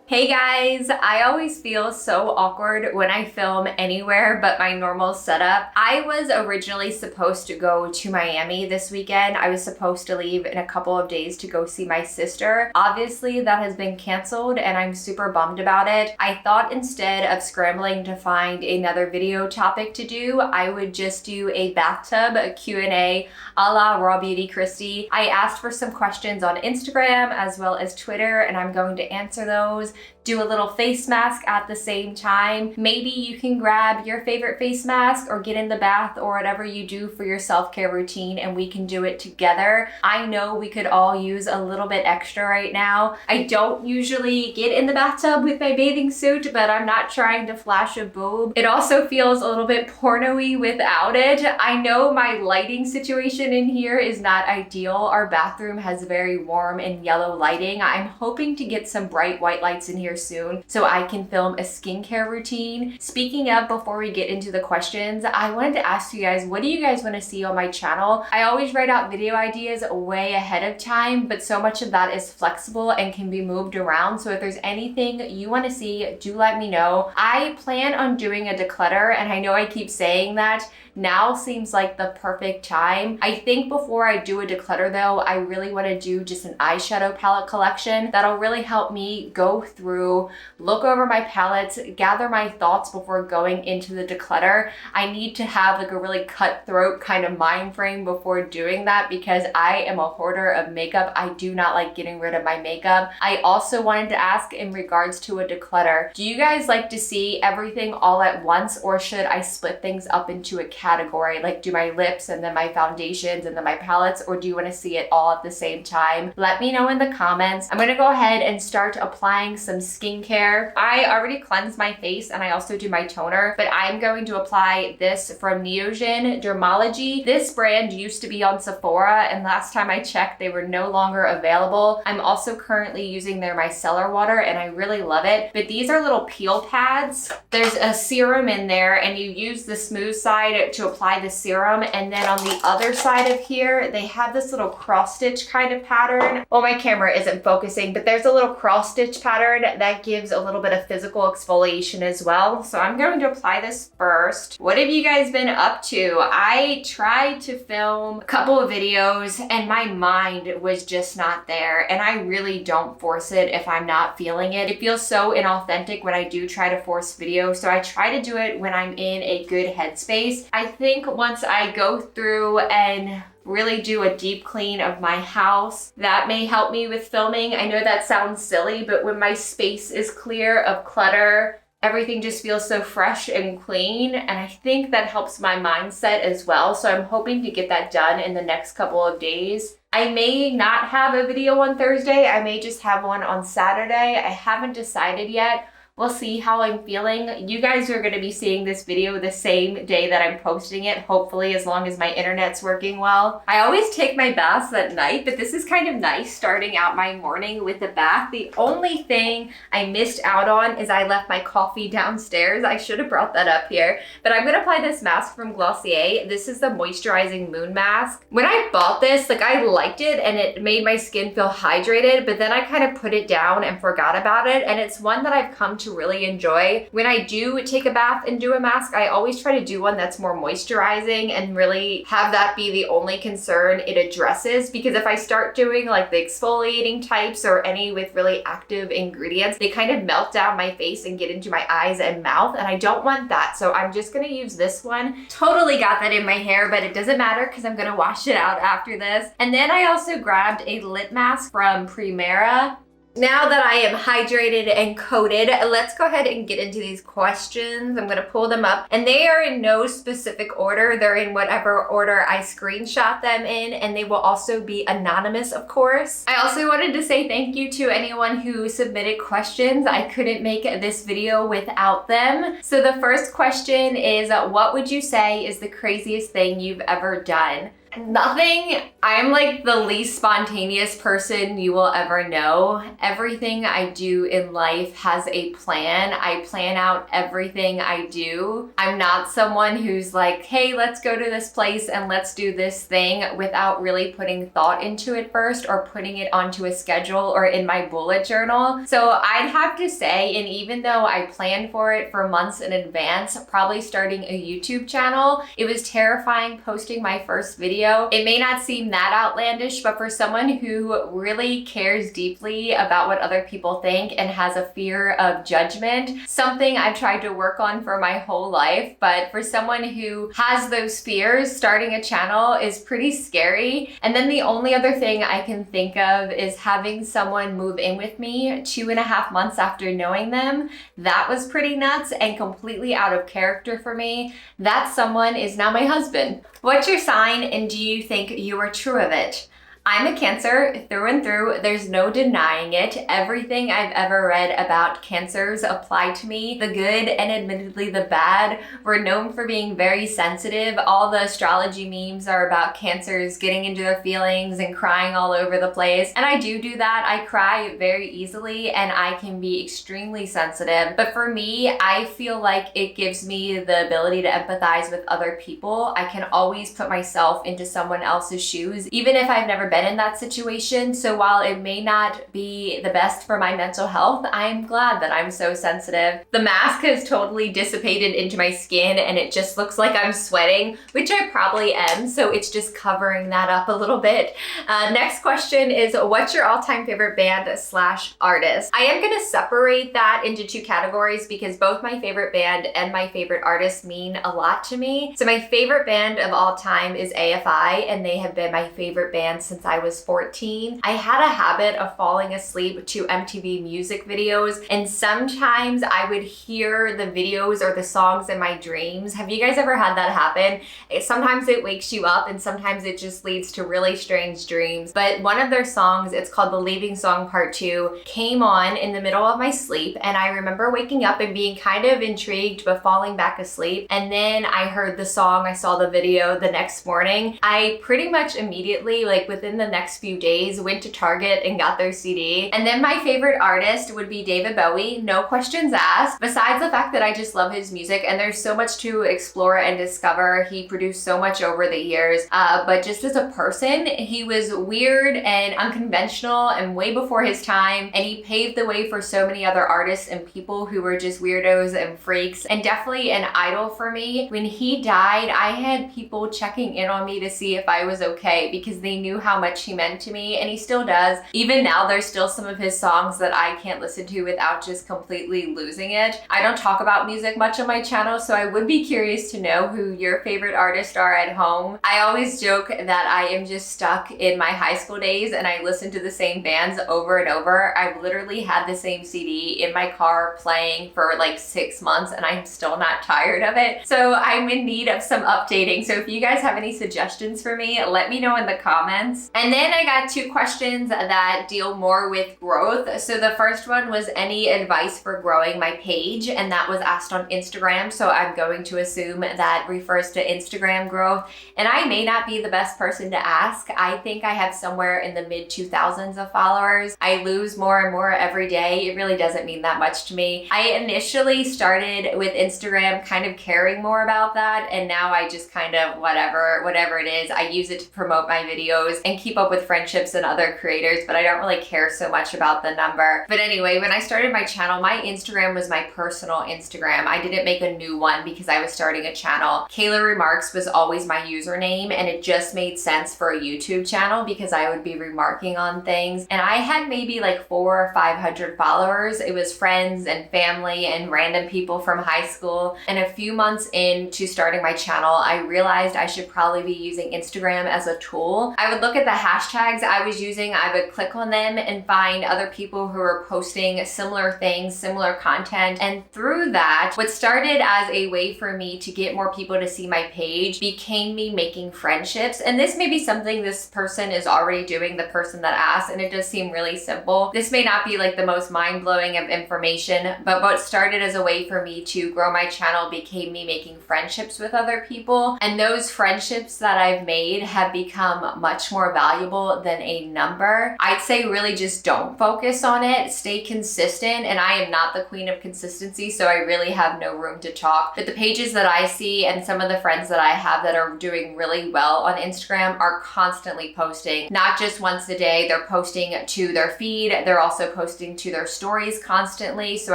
Hey guys, I always feel so awkward when I film anywhere but my normal setup. I was originally supposed to go to Miami this weekend. I was supposed to leave in a couple of days to go see my sister. Obviously, that has been canceled and I'm super bummed about it. I thought instead of scrambling to find another video topic to do, I would just do a bathtub Q&A a la RawBeautyKristi. I asked for some questions on Instagram as well as Twitter, and I'm going to answer those. Do a little face mask at the same time. Maybe you can grab your favorite face mask or get in the bath or whatever you do for your self-care routine and we can do it together. I know we could all use a little bit extra right now. I don't usually get in the bathtub with my bathing suit, but I'm not trying to flash a boob. It also feels a little bit porno-y without it. I know my lighting situation in here is not ideal. Our bathroom has very warm and yellow lighting. I'm hoping to get some bright white lights in here soon so I can film a skincare routine. Speaking of, before we get into the questions, I wanted to ask you guys, what do you guys want to see on my channel? I always write out video ideas way ahead of time, but so much of that is flexible and can be moved around. So if there's anything you want to see, do let me know. I plan on doing a declutter, and I know I keep saying that. Now seems like the perfect time. I think before I do a declutter though, I really want to do just an eyeshadow palette collection that'll really help me go through, look over my palettes, gather my thoughts before going into the declutter. I need to have like a really cutthroat kind of mind frame before doing that because I am a hoarder of makeup. I do not like getting rid of my makeup. I also wanted to ask in regards to a declutter, do you guys like to see everything all at once, or should I split things up into a category, like do my lips and then my foundations and then my palettes, or do you want to see it all at the same time? Let me know in the comments. I'm gonna go ahead and start applying some skincare. I already cleansed my face and I also do my toner, but I'm going to apply this from Neogen Dermology. This brand used to be on Sephora, and last time I checked they were no longer available. I'm also currently using their micellar water and I really love it, but these are little peel pads. There's a serum in there and you use the smooth side to apply the serum, and then on the other side of here they have this little cross stitch kind of pattern. Well, my camera isn't focusing, but there's a little cross stitch pattern that gives a little bit of physical exfoliation as well. So I'm going to apply this first. What have you guys been up to? I tried to film a couple of videos and my mind was just not there, and I really don't force it if I'm not feeling it. It feels so inauthentic when I do try to force video, so I try to do it when I'm in a good headspace. I think once I go through and really do a deep clean of my house, that may help me with filming. I know that sounds silly, but when my space is clear of clutter, everything just feels so fresh and clean, and I think that helps my mindset as well. So I'm hoping to get that done in the next couple of days. I may not have a video on Thursday. I may just have one on Saturday. I haven't decided yet. We'll see how I'm feeling. You guys are going to be seeing this video the same day that I'm posting it, hopefully, as long as my internet's working well. I always take my baths at night, but this is kind of nice starting out my morning with a bath. The only thing I missed out on is I left my coffee downstairs. I should have brought that up here, but I'm going to apply this mask from Glossier. This is the Moisturizing Moon Mask. When I bought this, like, I liked it and it made my skin feel hydrated, but then I kind of put it down and forgot about it, and it's one that I've come to really enjoy. When I do take a bath and do a mask, I always try to do one that's more moisturizing and really have that be the only concern it addresses, because if I start doing like the exfoliating types or any with really active ingredients, they kind of melt down my face and get into my eyes and mouth, and I don't want that. So I'm just gonna use this one. Totally got that in my hair, but it doesn't matter because I'm gonna wash it out after this. And then I also grabbed a lip mask from Primera. Now that I am hydrated and coated, let's go ahead and get into these questions. I'm gonna pull them up, and they are in no specific order. They're in whatever order I screenshot them in, and they will also be anonymous, of course. I also wanted to say thank you to anyone who submitted questions. I couldn't make this video without them. So the first question is, what would you say is the craziest thing you've ever done? Nothing. I'm like the least spontaneous person you will ever know. Everything I do in life has a plan. I plan out everything I do. I'm not someone who's like, hey, let's go to this place and let's do this thing without really putting thought into it first or putting it onto a schedule or in my bullet journal. So I'd have to say, and even though I planned for it for months in advance, probably starting a YouTube channel, it was terrifying posting my first video. It may not seem that outlandish, but for someone who really cares deeply about what other people think and has a fear of judgment, something I've tried to work on for my whole life, but for someone who has those fears, starting a channel is pretty scary. And then the only other thing I can think of is having someone move in with me 2.5 months after knowing them. That was pretty nuts and completely out of character for me. That someone is now my husband. What's your sign, and do you think you are true of it? I'm a Cancer through and through. There's no denying it. Everything I've ever read about Cancers apply to me. The good and admittedly the bad. We're known for being very sensitive. All the astrology memes are about Cancers getting into their feelings and crying all over the place. And I do that. I cry very easily and I can be extremely sensitive. But for me, I feel like it gives me the ability to empathize with other people. I can always put myself into someone else's shoes, even if I've never been in that situation. So while it may not be the best for my mental health, I'm glad that I'm so sensitive. The mask has totally dissipated into my skin and it just looks like I'm sweating, which I probably am. So it's just covering that up a little bit. Next question is, what's your all-time favorite band / artist? I am gonna separate that into 2 categories because both my favorite band and my favorite artist mean a lot to me. So my favorite band of all time is AFI, and they have been my favorite band since I was 14. I had a habit of falling asleep to MTV music videos, and sometimes I would hear the videos or the songs in my dreams. Have you guys ever had that happen? Sometimes it wakes you up and sometimes it just leads to really strange dreams. But one of their songs, it's called The Leaving Song Part 2, came on in the middle of my sleep, and I remember waking up and being kind of intrigued but falling back asleep. And then I heard the song, I saw the video the next morning. I pretty much immediately, like within the next few days, went to Target and got their CD. And then my favorite artist would be David Bowie, no questions asked, besides the fact that I just love his music and there's so much to explore and discover. He produced so much over the years, but just as a person, he was weird and unconventional and way before his time, and he paved the way for so many other artists and people who were just weirdos and freaks, and definitely an idol for me. When he died, I had people checking in on me to see if I was okay because they knew how much he meant to me, and he still does. Even now, there's still some of his songs that I can't listen to without just completely losing it. I don't talk about music much on my channel, so I would be curious to know who your favorite artists are at home. I always joke that I am just stuck in my high school days and I listen to the same bands over and over. I've literally had the same CD in my car playing for like 6 months and I'm still not tired of it. So I'm in need of some updating. So if you guys have any suggestions for me, let me know in the comments. And then I got 2 questions that deal more with growth. So the first one was any advice for growing my page, and that was asked on Instagram. So I'm going to assume that refers to Instagram growth. And I may not be the best person to ask. I think I have somewhere in the mid 2000s of followers. I lose more and more every day. It really doesn't mean that much to me. I initially started with Instagram kind of caring more about that, and now I just kind of whatever it is, I use it to promote my videos and keep up with friendships and other creators, but I don't really care so much about the number. But anyway, when I started my channel, my Instagram was my personal Instagram. I didn't make a new one because I was starting a channel. Kayla Remarks was always my username, and it just made sense for a YouTube channel because I would be remarking on things. And I had maybe like 400 or 500 followers. It was friends and family and random people from high school. And a few months into starting my channel, I realized I should probably be using Instagram as a tool. I would look at at the hashtags I was using, I would click on them and find other people who are posting similar things, similar content. And through that, what started as a way for me to get more people to see my page became me making friendships. And this may be something this person is already doing, the person that asked, and it does seem really simple. This may not be like the most mind-blowing of information, but what started as a way for me to grow my channel became me making friendships with other people. And those friendships that I've made have become much more valuable than a number. I'd say really just don't focus on it. Stay consistent. And I am not the queen of consistency, so I really have no room to talk. But the pages that I see and some of the friends that I have that are doing really well on Instagram are constantly posting, not just once a day. They're posting to their feed. They're also posting to their stories constantly. So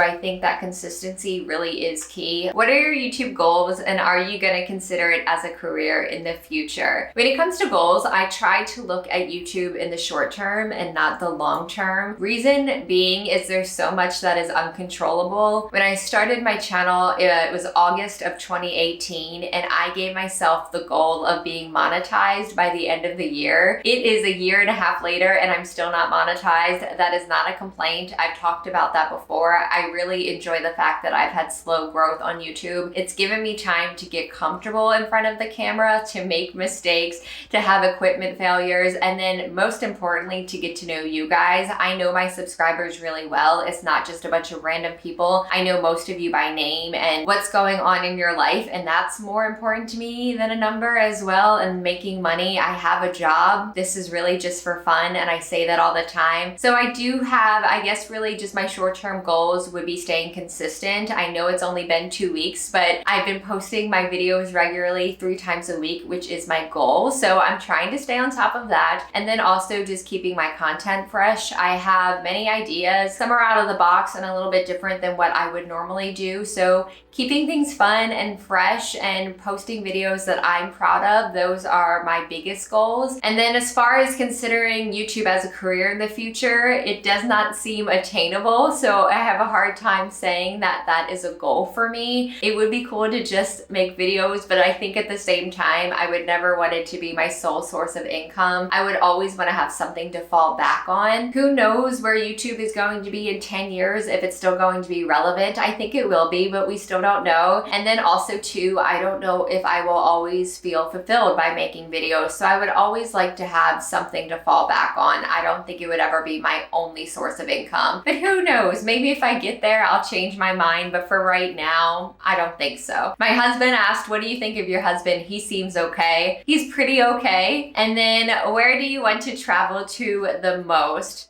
I think that consistency really is key. What are your YouTube goals, and are you going to consider it as a career in the future? When it comes to goals, I try to look at YouTube in the short term and not the long term. Reason being is there's so much that is uncontrollable. When I started my channel, it was August of 2018, and I gave myself the goal of being monetized by the end of the year. It is a year and a half later and I'm still not monetized. That is not a complaint. I've talked about that before. I really enjoy the fact that I've had slow growth on YouTube. It's given me time to get comfortable in front of the camera, to make mistakes, to have equipment failures, and then most importantly, to get to know you guys. I know my subscribers really well. It's not just a bunch of random people. I know most of you by name and what's going on in your life, and that's more important to me than a number as well. And making money, I have a job. This is really just for fun, and I say that all the time. So I do have, I guess really just my short-term goals would be staying consistent. I know it's only been 2 weeks, but I've been posting my videos regularly 3 times a week, which is my goal. So I'm trying to stay on top of that. And then also just keeping my content fresh. I have many ideas. Some are out of the box and a little bit different than what I would normally do. So keeping things fun and fresh and posting videos that I'm proud of, those are my biggest goals. And then as far as considering YouTube as a career in the future, it does not seem attainable. So I have a hard time saying that that is a goal for me. It would be cool to just make videos, but I think at the same time, I would never want it to be my sole source of income. I would always want to have something to fall back on. Who knows where YouTube is going to be in 10 years, if it's still going to be relevant. I think it will be, but we still don't know. And then also too, I don't know if I will always feel fulfilled by making videos. So I would always like to have something to fall back on. I don't think it would ever be my only source of income, but who knows? Maybe if I get there, I'll change my mind. But for right now, I don't think so. My husband asked, what do you think of your husband? He seems okay. He's pretty okay. And then where do you want to travel to the most?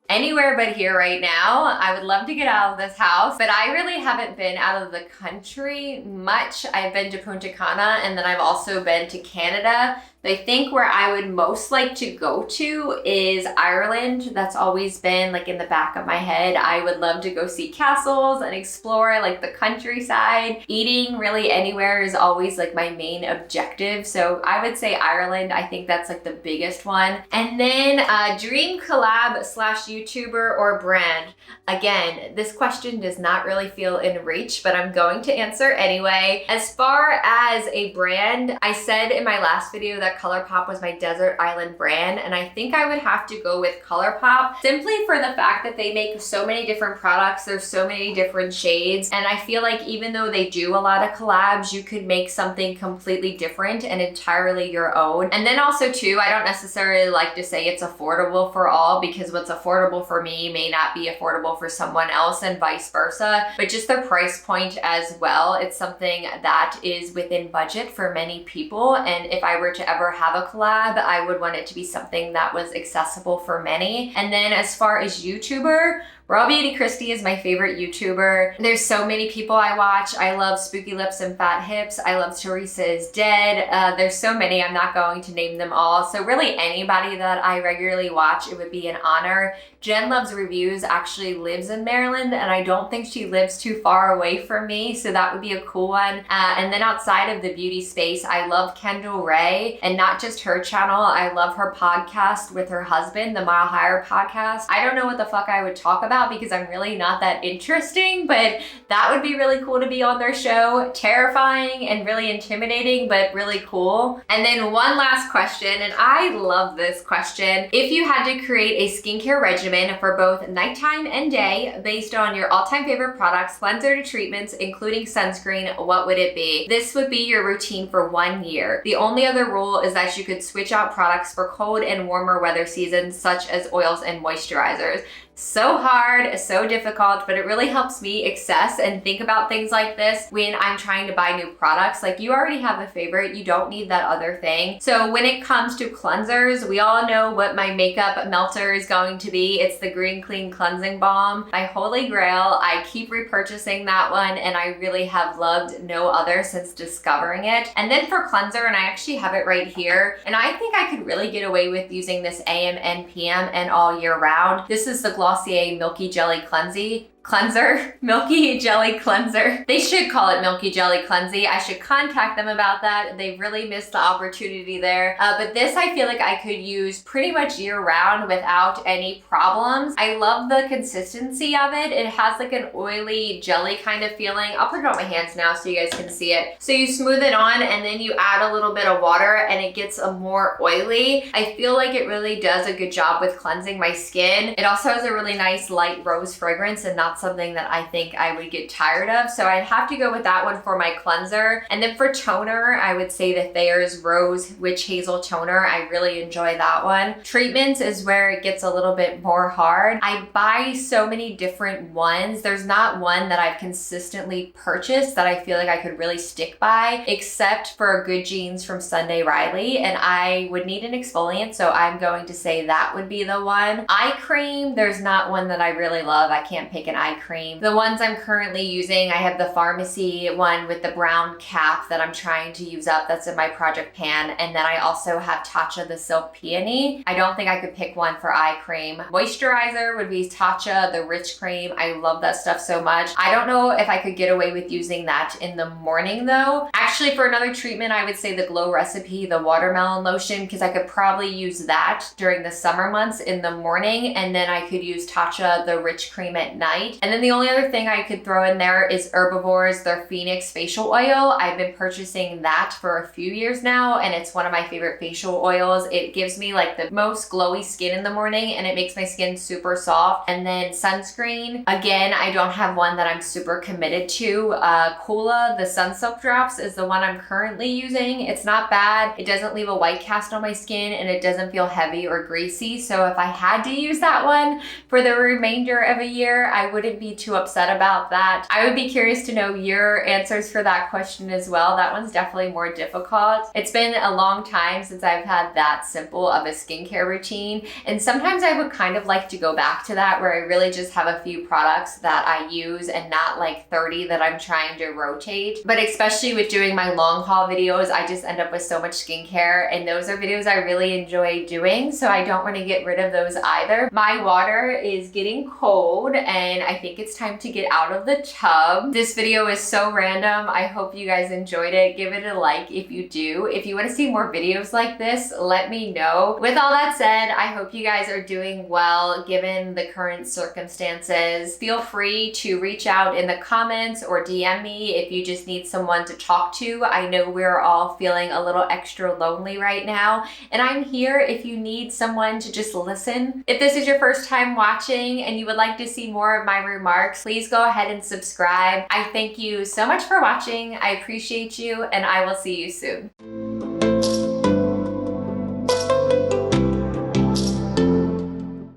Anywhere but here right now. I would love to get out of this house, but I really haven't been out of the country much. I've been to Punta Cana, and then I've also been to Canada. I think where I would most like to go to is Ireland. That's always been like in the back of my head. I would love to go see castles and explore like the countryside. Eating really anywhere is always like my main objective. So I would say Ireland. I think that's like the biggest one. And then dream collab / YouTuber or brand. Again, this question does not really feel in reach, but I'm going to answer anyway. As far as a brand, I said in my last video that ColourPop was my desert island brand, and I think I would have to go with ColourPop simply for the fact that they make so many different products. There's so many different shades, and I feel like even though they do a lot of collabs, you could make something completely different and entirely your own. And then also too, I don't necessarily like to say it's affordable for all, because what's affordable for me may not be affordable for someone else and vice versa, but just the price point as well. It's something that is within budget for many people, and if I were to ever have a collab, I would want it to be something that was accessible for many. And then as far as YouTuber, RawBeautyKristi is my favorite YouTuber. There's so many people I watch. I love Spooky Lips and Fat Hips. I love Teresa is Dead. There's so many, I'm not going to name them all. So really anybody that I regularly watch, it would be an honor. Jen Loves Reviews actually lives in Maryland, and I don't think she lives too far away from me, so that would be a cool one. And then outside of the beauty space, I love Kendall Rae, and not just her channel, I love her podcast with her husband, the Mile Higher podcast. I don't know what the fuck I would talk about, about because I'm really not that interesting, but that would be really cool to be on their show. Terrifying and really intimidating, but really cool. And then one last question, and I love this question. If you had to create a skincare regimen for both nighttime and day based on your all-time favorite products, cleanser to treatments, including sunscreen, what would it be? This would be your routine for 1 year. The only other rule is that you could switch out products for cold and warmer weather seasons, such as oils and moisturizers. So hard, so difficult, but it really helps me access and think about things like this when I'm trying to buy new products. Like, you already have a favorite, you don't need that other thing. So when it comes to cleansers, we all know what my makeup melter is going to be. It's the Green Clean Cleansing Balm, my holy grail. I keep repurchasing that one, and I really have loved no other since discovering it. And then for cleanser, and I actually have it right here, and I think I could really get away with using this AM and PM and all year round. This is the Glossier Milky Jelly Cleanser, Milky Jelly Cleanser. They should call it Milky Jelly Cleansy. I should contact them about that. They really missed the opportunity there. But this I feel like I could use pretty much year round without any problems. I love the consistency of it. It has like an oily jelly kind of feeling. I'll put it on my hands now so you guys can see it. So you smooth it on and then you add a little bit of water and it gets a more oily. I feel like it really does a good job with cleansing my skin. It also has a really nice light rose fragrance and not something that I think I would get tired of. So I'd have to go with that one for my cleanser. And then for toner, I would say the Thayer's Rose Witch Hazel Toner. I really enjoy that one. Treatments is where it gets a little bit more hard. I buy so many different ones. There's not one that I've consistently purchased that I feel like I could really stick by, except for Good Genes from Sunday Riley. And I would need an exfoliant, so I'm going to say that would be the one. Eye cream, there's not one that I really love. I can't pick an eye cream. The ones I'm currently using, I have the Pharmacy one with the brown cap that I'm trying to use up. That's in my project pan. And then I also have Tatcha the Silk Peony. I don't think I could pick one for eye cream. Moisturizer would be Tatcha the Rich Cream. I love that stuff so much. I don't know if I could get away with using that in the morning though. Actually, for another treatment, I would say the Glow Recipe, the watermelon lotion, because I could probably use that during the summer months in the morning. And then I could use Tatcha the Rich Cream at night. And then the only other thing I could throw in there is Herbivore's their Phoenix facial oil. I've been purchasing that for a few years now, and it's one of my favorite facial oils. It gives me like the most glowy skin in the morning, and it makes my skin super soft. And then sunscreen, again, I don't have one that I'm super committed to. Kula, the Sunsilk Drops, is the one I'm currently using. It's not bad. It doesn't leave a white cast on my skin, and it doesn't feel heavy or greasy. So if I had to use that one for the remainder of a year, I wouldn't be too upset about that. I would be curious to know your answers for that question as well. That one's definitely more difficult. It's been a long time since I've had that simple of a skincare routine, and sometimes I would kind of like to go back to that where I really just have a few products that I use and not like 30 that I'm trying to rotate. But especially with doing my long haul videos, I just end up with so much skincare, and those are videos I really enjoy doing, so I don't want to get rid of those either. My water is getting cold and I think it's time to get out of the tub. This video is so random. I hope you guys enjoyed it. Give it a like if you do. If you want to see more videos like this, let me know. With all that said, I hope you guys are doing well given the current circumstances. Feel free to reach out in the comments or DM me if you just need someone to talk to. I know we're all feeling a little extra lonely right now, and I'm here if you need someone to just listen. If this is your first time watching and you would like to see more of my remarks, please go ahead and subscribe. I thank you so much for watching. I appreciate you, and I will see you soon.